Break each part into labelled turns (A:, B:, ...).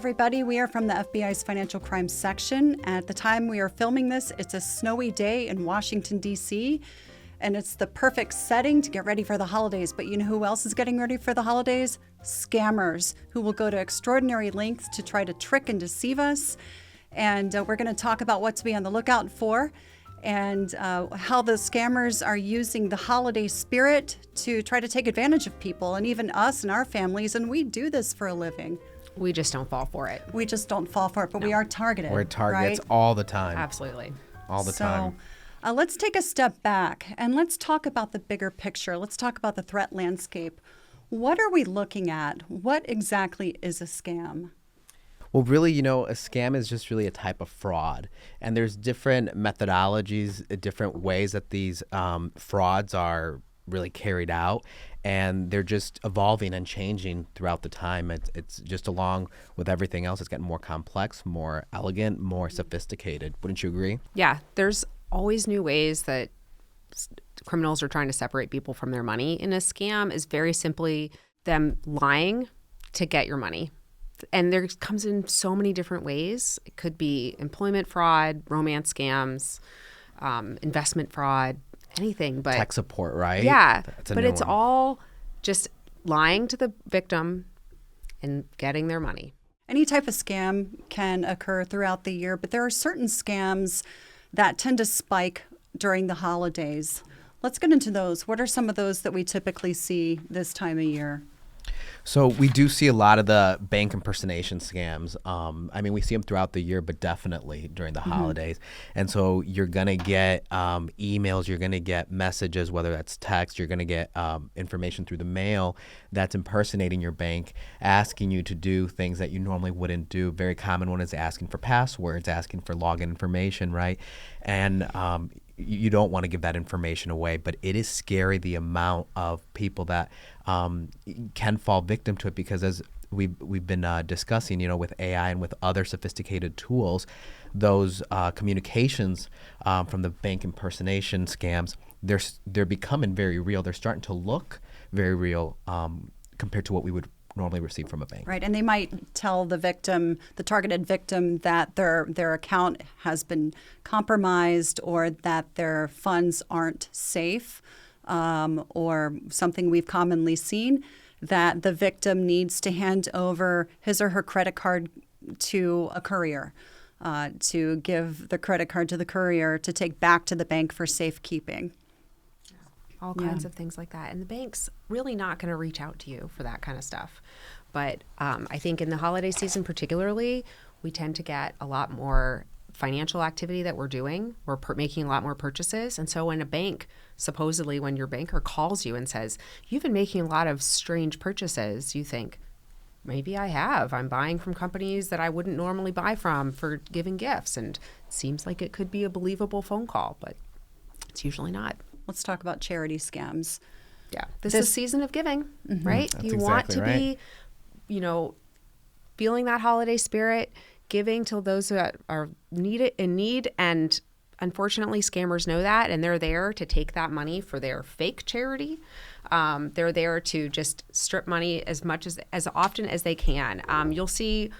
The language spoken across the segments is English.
A: everybody. We are from the FBI's Financial Crimes section. At the time we are filming this, it's a snowy day in Washington, D.C., and it's the perfect setting to get ready for the holidays. But you know who else is getting ready for the holidays? Scammers, who will go to extraordinary lengths to try to trick and deceive us. And we're going to talk about what to be on the lookout for, and how the scammers are using the holiday spirit to try to take advantage of people, and even us and our families. And we do this for a living.
B: We just don't fall for it.
A: We just don't fall for it, but we are targeted.
C: We're targets
A: right?
C: all the time.
B: Absolutely.
C: All the time.
A: Let's take a step back and let's talk about the bigger picture. Let's talk about the threat landscape. What are we looking at? What exactly is a scam?
C: Well, really, a scam is just really a type of fraud. And there's different methodologies, different ways that these frauds are really carried out. And they're just evolving and changing throughout the time. It's just along with everything else. It's getting more complex, more elegant, more sophisticated. Wouldn't you agree?
B: Yeah, there's always new ways that criminals are trying to separate people from their money. And a scam is very simply them lying to get your money. And there comes in so many different ways. It could be employment fraud, romance scams, investment fraud, anything. But
C: tech support, right?
B: Yeah, but it's all just lying to the victim and getting their money.
A: Any type of scam can occur throughout the year, but there are certain scams that tend to spike during the holidays. Let's get into those. What are some of those that we typically see this time of year?
C: So we do see a lot of the bank impersonation scams. We see them throughout the year, but definitely during the holidays. And so you're going to get emails, you're going to get messages, whether that's text, you're going to get information through the mail that's impersonating your bank, asking you to do things that you normally wouldn't do. Very common one is asking for passwords, asking for login information, right? And you don't want to give that information away, but it is scary the amount of people that can fall victim to it, because as we've been discussing, with AI and with other sophisticated tools, those communications from the bank impersonation scams, they're becoming very real. They're starting to look very real compared to what we would normally receive from a bank.
A: Right, and they might tell the victim, the targeted victim, that their account has been compromised, or that their funds aren't safe, or something we've commonly seen, that the victim needs to hand over his or her credit card to a courier, to give the credit card to the courier to take back to the bank for safekeeping.
B: All kinds of things like that. And the bank's really not going to reach out to you for that kind of stuff. But I think in the holiday season particularly, we tend to get a lot more financial activity that we're doing. We're making a lot more purchases. And so when a bank, supposedly when your banker calls you and says, you've been making a lot of strange purchases, you think, maybe I have. I'm buying from companies that I wouldn't normally buy from for giving gifts. And it seems like it could be a believable phone call, but it's usually not.
A: Let's talk about charity scams.
B: Yeah. This is season of giving, right?
C: That's
B: you want to
C: exactly
B: be, feeling that holiday spirit, giving to those that are in need. And unfortunately, scammers know that, and they're there to take that money for their fake charity. They're there to just strip money as often as they can. You'll see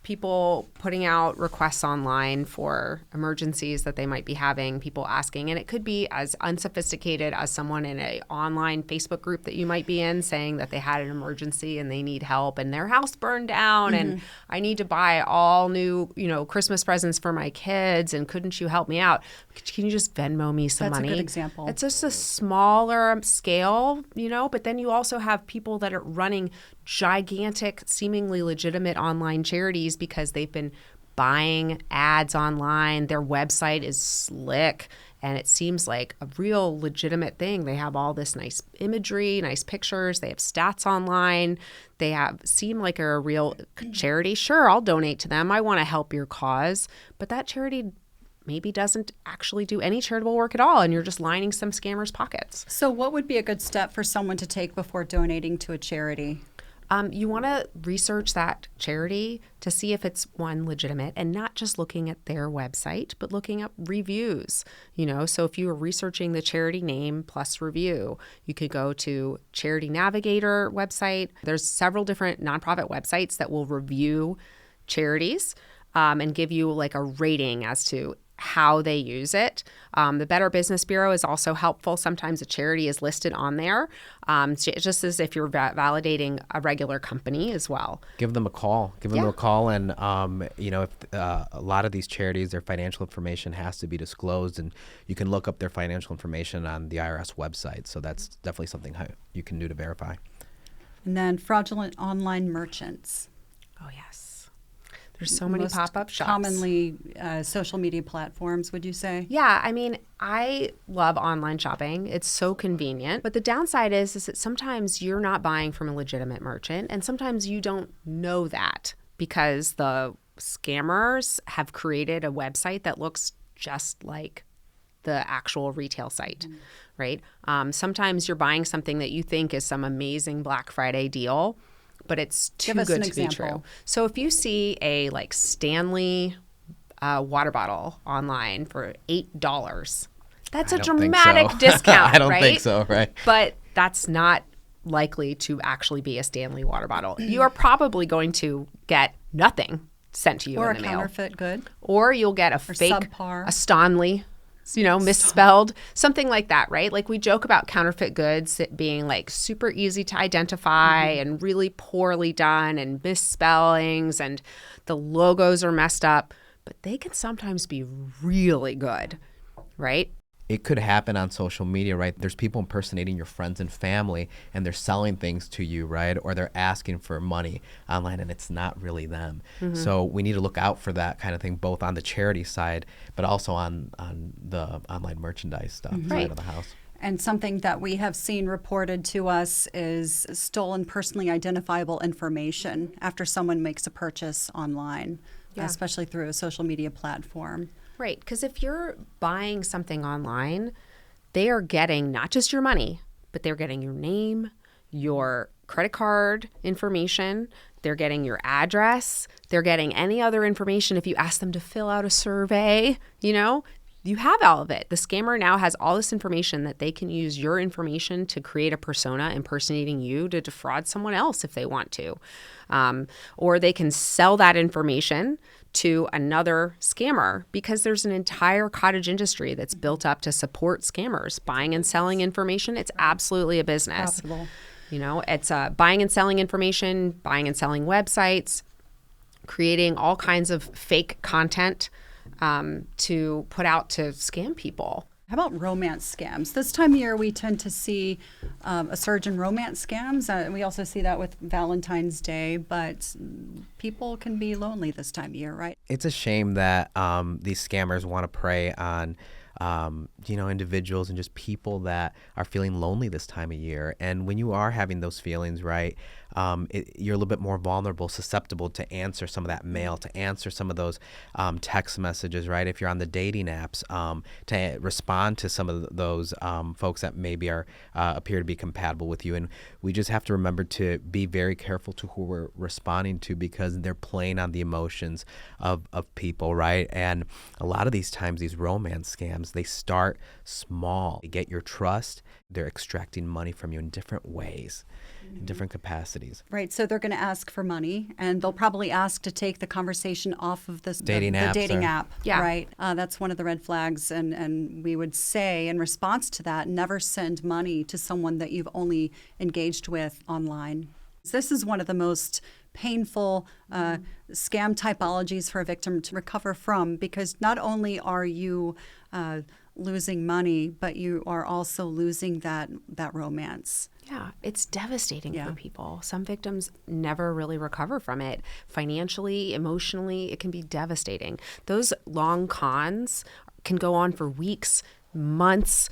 B: people putting out requests online for emergencies that they might be having, people asking, and it could be as unsophisticated as someone in an online Facebook group that you might be in saying that they had an emergency and they need help and their house burned down and I need to buy all new, Christmas presents for my kids, and couldn't you help me out? Can you just Venmo me some money?
A: That's a good example.
B: It's just a smaller scale, but then you also have people that are running gigantic, seemingly legitimate online charities because they've been buying ads online. Their website is slick and it seems like a real legitimate thing. They have all this nice imagery, nice pictures. They have stats online. They seem like a real charity. Sure, I'll donate to them. I want to help your cause. But that charity maybe doesn't actually do any charitable work at all, and you're just lining some scammers' pockets.
A: So what would be a good step for someone to take before donating to a charity?
B: You want to research that charity to see if it's, one, legitimate, and not just looking at their website, but looking up reviews. So if you are researching the charity name plus review, you could go to Charity Navigator website. There's several different nonprofit websites that will review charities and give you like a rating as to how they use it. The Better Business Bureau is also helpful. Sometimes a charity is listed on there, just as if you're validating a regular company as well.
C: Give them a call. Give them a call. And, if a lot of these charities, their financial information has to be disclosed, and you can look up their financial information on the IRS website. So that's definitely something you can do to verify.
A: And then fraudulent online merchants.
B: Oh, yes. There's so many pop-up shops.
A: Commonly social media platforms, would you say?
B: Yeah, I mean, I love online shopping. It's so convenient. But the downside is that sometimes you're not buying from a legitimate merchant, and sometimes you don't know that because the scammers have created a website that looks just like the actual retail site, right? Sometimes you're buying something that you think is some amazing Black Friday deal, but it's too good to be true. So if you see a like Stanley water bottle online for $8, that's a dramatic discount,
C: I don't
B: right?
C: think so, right?
B: But that's not likely to actually be a Stanley water bottle. You are probably going to get nothing sent to you in the mail.
A: Or a counterfeit good.
B: Or you'll get a fake,
A: subpar.
B: a Stanley, misspelled, something like that, right? Like we joke about counterfeit goods being like super easy to identify and really poorly done and misspellings and the logos are messed up, but they can sometimes be really good, right?
C: It could happen on social media, right? There's people impersonating your friends and family, and they're selling things to you, right? Or they're asking for money online, and it's not really them. So we need to look out for that kind of thing, both on the charity side, but also on the online merchandise stuff side of the house.
A: And something that we have seen reported to us is stolen personally identifiable information after someone makes a purchase online, especially through a social media platform.
B: Right, because if you're buying something online, they are getting not just your money, but they're getting your name, your credit card information, they're getting your address, they're getting any other information. If you ask them to fill out a survey, you have all of it. The scammer now has all this information that they can use your information to create a persona impersonating you to defraud someone else if they want to. Or they can sell that information to another scammer because there's an entire cottage industry that's built up to support scammers. Buying and selling information, it's absolutely a business.
A: Profitable.
B: It's buying and selling information, buying and selling websites, creating all kinds of fake content to put out to scam people.
A: How about romance scams? This time of year, we tend to see a surge in romance scams. We also see that with Valentine's Day, but people can be lonely this time of year, right?
C: It's a shame that these scammers want to prey on individuals and just people that are feeling lonely this time of year. And when you are having those feelings, right, you're a little bit more vulnerable, susceptible to answer some of that mail, to answer some of those text messages, right? If you're on the dating apps, to respond to some of those folks that maybe appear to be compatible with you. And we just have to remember to be very careful to who we're responding to because they're playing on the emotions of people, right? And a lot of these times, these romance scams, they start small. They get your trust. They're extracting money from you in different ways, in different capacities.
A: Right. So they're going to ask for money, and they'll probably ask to take the conversation off of the dating app.
B: Yeah.
A: Right. That's one of the red flags. And we would say in response to that, never send money to someone that you've only engaged with online. This is one of the most painful scam typologies for a victim to recover from because not only are you losing money, but you are also losing that romance.
B: Yeah, it's devastating for people. Some victims never really recover from it. Financially, emotionally, it can be devastating. Those long cons can go on for weeks, months.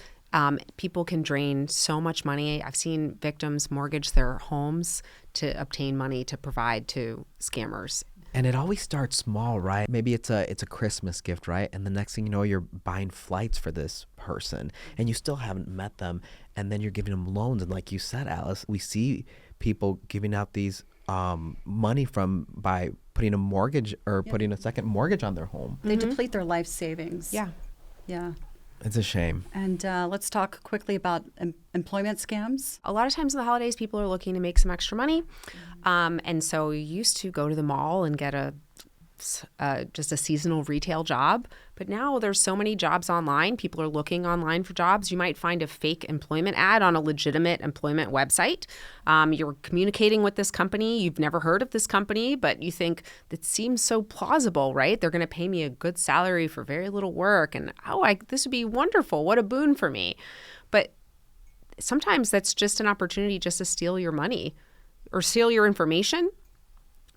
B: People can drain so much money. I've seen victims mortgage their homes to obtain money to provide to scammers.
C: And it always starts small, right? Maybe it's a Christmas gift, right? And the next thing you know, you're buying flights for this person and you still haven't met them. And then you're giving them loans. And like you said, Alice, we see people giving out these money by putting a mortgage or putting a second mortgage on their home.
A: They deplete their life savings.
B: Yeah.
A: Yeah.
C: It's a shame.
A: And let's talk quickly about employment scams.
B: A lot of times in the holidays, people are looking to make some extra money. And so you used to go to the mall and get a just a seasonal retail job. But now there's so many jobs online. People are looking online for jobs. You might find a fake employment ad on a legitimate employment website. You're communicating with this company. You've never heard of this company, but you think that seems so plausible, right? They're going to pay me a good salary for very little work. And this would be wonderful. What a boon for me. But sometimes that's just an opportunity just to steal your money or steal your information.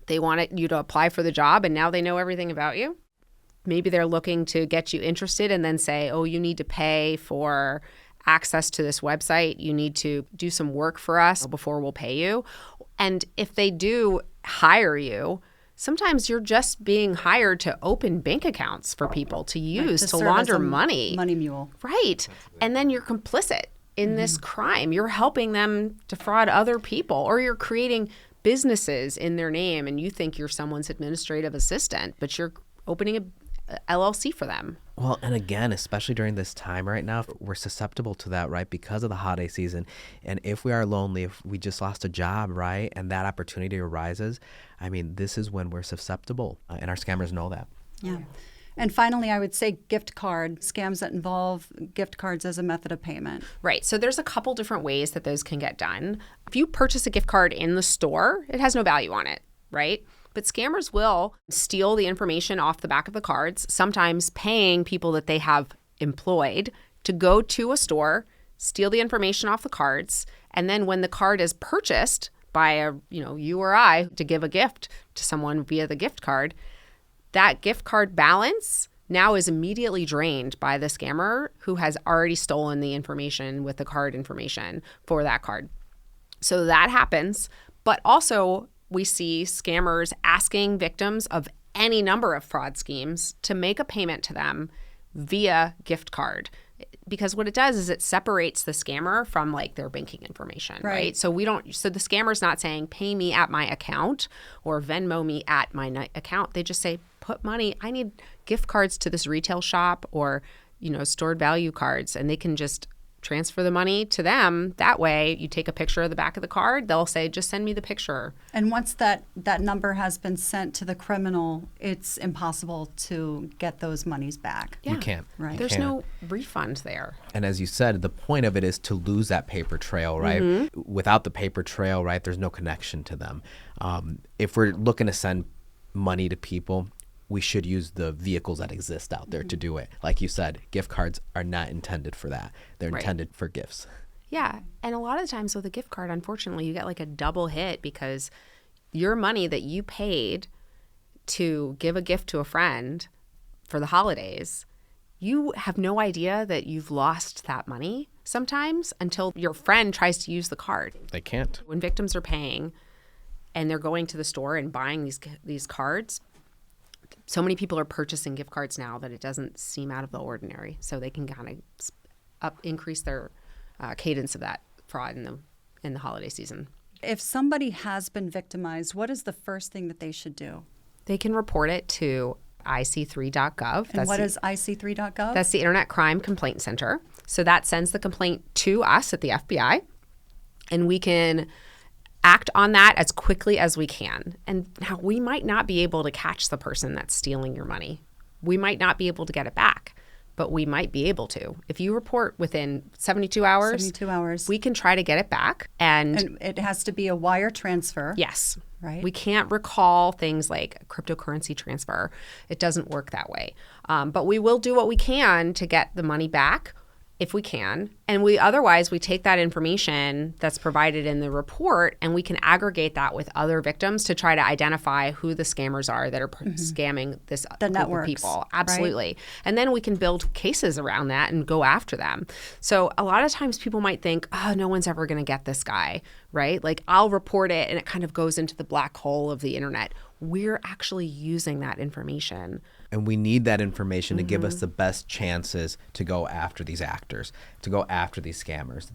B: They want you to apply for the job, and now they know everything about you. Maybe they're looking to get you interested and then say, oh, you need to pay for access to this website. You need to do some work for us before we'll pay you. And if they do hire you, sometimes you're just being hired to open bank accounts for people to use, to launder money.
A: Money mule.
B: Right. And then you're complicit in this crime. You're helping them defraud other people, or you're creating businesses in their name, and you think you're someone's administrative assistant, but you're opening a LLC for them.
C: Well, and again, especially during this time right now, we're susceptible to that, right? Because of the holiday season. And if we are lonely, if we just lost a job, right, and that opportunity arises, I mean, this is when we're susceptible, and our scammers know that.
A: Yeah. And finally, I would say gift card scams that involve gift cards as a method of payment.
B: Right. So there's a couple different ways that those can get done. If you purchase a gift card in the store, it has no value on it, right? But scammers will steal the information off the back of the cards, sometimes paying people that they have employed to go to a store, steal the information off the cards, and then when the card is purchased by you or I to give a gift to someone via the gift card, that gift card balance now is immediately drained by the scammer who has already stolen the information with the card information for that card. So that happens, but also we see scammers asking victims of any number of fraud schemes to make a payment to them via gift card. Because what it does is it separates the scammer from like their banking information, right? So the scammer's not saying pay me at my account or Venmo me at my account. They just say put money. I need gift cards to this retail shop or, stored value cards, and they can just transfer the money to them. That way you take a picture of the back of the card. They'll say, just send me the picture.
A: And once that number has been sent to the criminal, it's impossible to get those monies back.
B: Yeah.
C: You can't.
A: Right.
B: There's no refund there.
C: And as you said, the point of it is to lose that paper trail, right? Mm-hmm. Without the paper trail, right, there's no connection to them. If we're looking to send money to people, we should use the vehicles that exist out there to do it. Like you said, gift cards are not intended for that. They're intended for gifts.
B: Yeah. And a lot of the times with a gift card, unfortunately, you get like a double hit because your money that you paid to give a gift to a friend for the holidays, you have no idea that you've lost that money sometimes until your friend tries to use the card.
C: They can't.
B: When victims are paying and they're going to the store and buying these cards, so many people are purchasing gift cards now that it doesn't seem out of the ordinary. So they can kind of increase their cadence of that fraud in the holiday season.
A: If somebody has been victimized, what is the first thing that they should do?
B: They can report it to ic3.gov.
A: And what is ic3.gov?
B: That's the Internet Crime Complaint Center. So that sends the complaint to us at the FBI, and we can act on that as quickly as we can. And now we might not be able to catch the person that's stealing your money. We might not be able to get it back, but we might be able to. If you report within 72 hours, we can try to get it back. And
A: it has to be a wire transfer.
B: Yes.
A: Right.
B: We can't recall things like cryptocurrency transfer. It doesn't work that way. But we will do what we can to get the money back if we can. And we take that information that's provided in the report and we can aggregate that with other victims to try to identify who the scammers are that are scamming this group of people. Absolutely. Right? And then we can build cases around that and go after them. So a lot of times people might think, oh, no one's ever going to get this guy, right? Like I'll report it and it kind of goes into the black hole of the internet. We're actually using that information.
C: And we need that information to give us the best chances to go after these actors, to go after these scammers.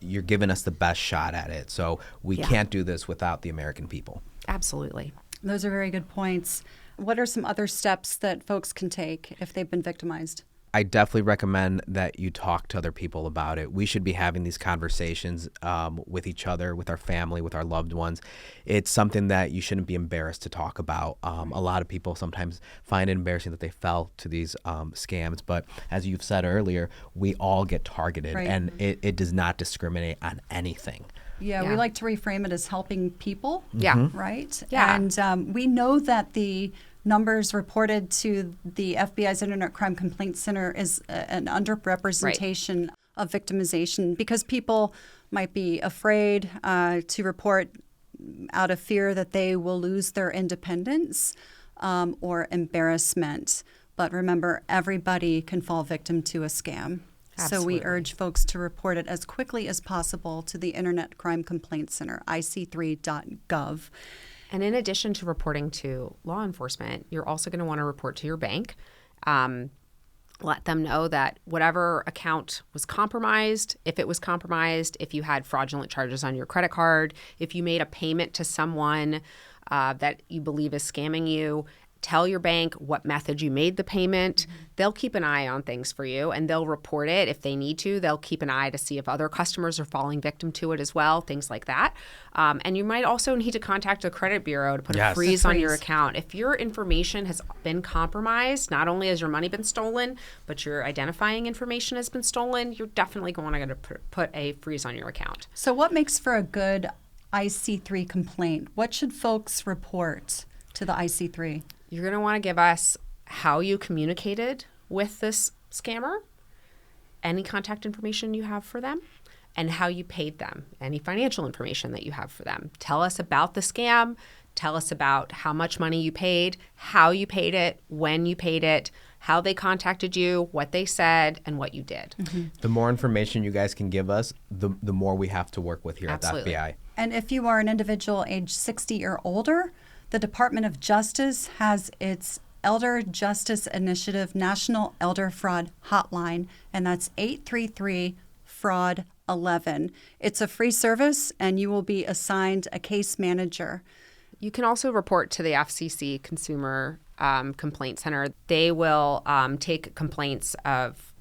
C: You're giving us the best shot at it. So we can't do this without the American people.
B: Absolutely.
A: Those are very good points. What are some other steps that folks can take if they've been victimized?
C: I definitely recommend that you talk to other people about it. We should be having these conversations with each other, with our family, with our loved ones. It's something that you shouldn't be embarrassed to talk about. A lot of people sometimes find it embarrassing that they fell to these scams, but as you've said earlier, we all get targeted,
A: Right.
C: and it does not discriminate on anything.
A: Yeah, we like to reframe it as helping people.
B: Yeah.
A: Right?
B: Yeah.
A: And we know that the numbers reported to the FBI's Internet Crime Complaint Center is an underrepresentation of victimization because people might be afraid to report out of fear that they will lose their independence or embarrassment. But remember, everybody can fall victim to a scam.
B: Absolutely.
A: So we urge folks to report it as quickly as possible to the Internet Crime Complaint Center, ic3.gov.
B: And in addition to reporting to law enforcement, you're also going to want to report to your bank. Let them know that whatever account was compromised, if it was compromised, if you had fraudulent charges on your credit card, if you made a payment to someone that you believe is scamming you, tell your bank what method you made the payment. They'll keep an eye on things for you, and they'll report it if they need to. They'll keep an eye to see if other customers are falling victim to it as well, things like that. And you might also need to contact a credit bureau to put a freeze on your account. If your information has been compromised, not only has your money been stolen, but your identifying information has been stolen, you're definitely going to put a freeze on your account.
A: So what makes for a good IC3 complaint? What should folks report to the IC3?
B: You're going to want to give us how you communicated with this scammer, any contact information you have for them, and how you paid them, any financial information that you have for them. Tell us about the scam. Tell us about how much money you paid, how you paid it, when you paid it, how they contacted you, what they said, and what you did.
C: The more information you guys can give us, the more we have to work with here
B: Absolutely.
C: at the FBI.
A: And if you are an individual age 60 or older, the Department of Justice has its Elder Justice Initiative National Elder Fraud Hotline, and that's 833-FRAUD-11. It's a free service, and you will be assigned a case manager.
B: You can also report to the FCC Consumer Complaint Center. They will take complaints of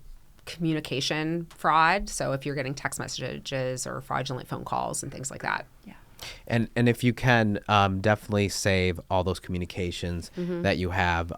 B: communication fraud, so if you're getting text messages or fraudulent phone calls and things like that.
A: Yeah.
C: And if you can, definitely save all those communications that you have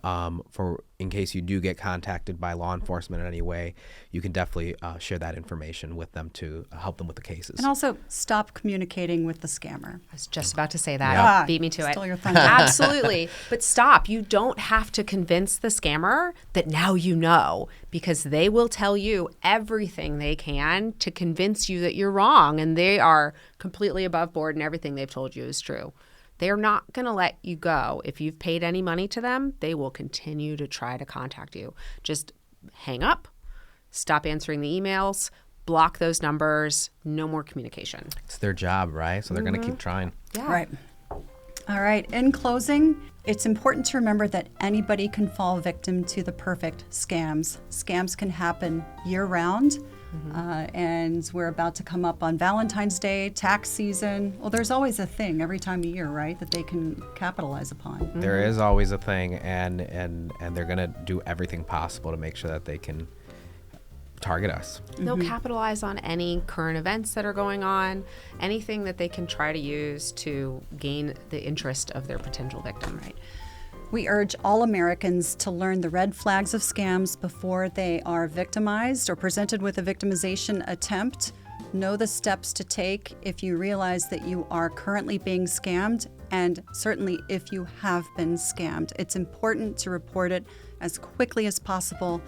C: for in case you do get contacted by law enforcement in any way. You can definitely share that information with them to help them with the cases.
A: And also stop communicating with the scammer.
B: I was just about to say that.
A: Yeah.
B: Beat me to it.
A: Stole your thunder.
B: Absolutely. But stop. You don't have to convince the scammer that now you know, because they will tell you everything they can to convince you that you're wrong, and they are completely above board and everything they've told you is true. They're not going to let you go. If you've paid any money to them, they will continue to try to contact you. Just hang up, stop answering the emails, block those numbers, no more communication.
C: It's their job, right? So they're going to keep trying.
B: Yeah.
A: Right. All right. In closing, it's important to remember that anybody can fall victim to the perfect scams. Scams can happen year-round. And we're about to come up on Valentine's Day, tax season. Well, there's always a thing every time of year, right, that they can capitalize upon.
C: There is always a thing, and they're going to do everything possible to make sure that they can target us.
B: They'll capitalize on any current events that are going on, anything that they can try to use to gain the interest of their potential victim.
A: Right. We urge all Americans to learn the red flags of scams before they are victimized or presented with a victimization attempt. Know the steps to take if you realize that you are currently being scammed, and certainly if you have been scammed. It's important to report it as quickly as possible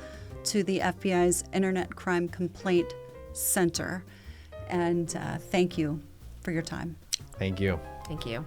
A: to the FBI's Internet Crime Complaint Center. And thank you for your time.
C: Thank you.
B: Thank you.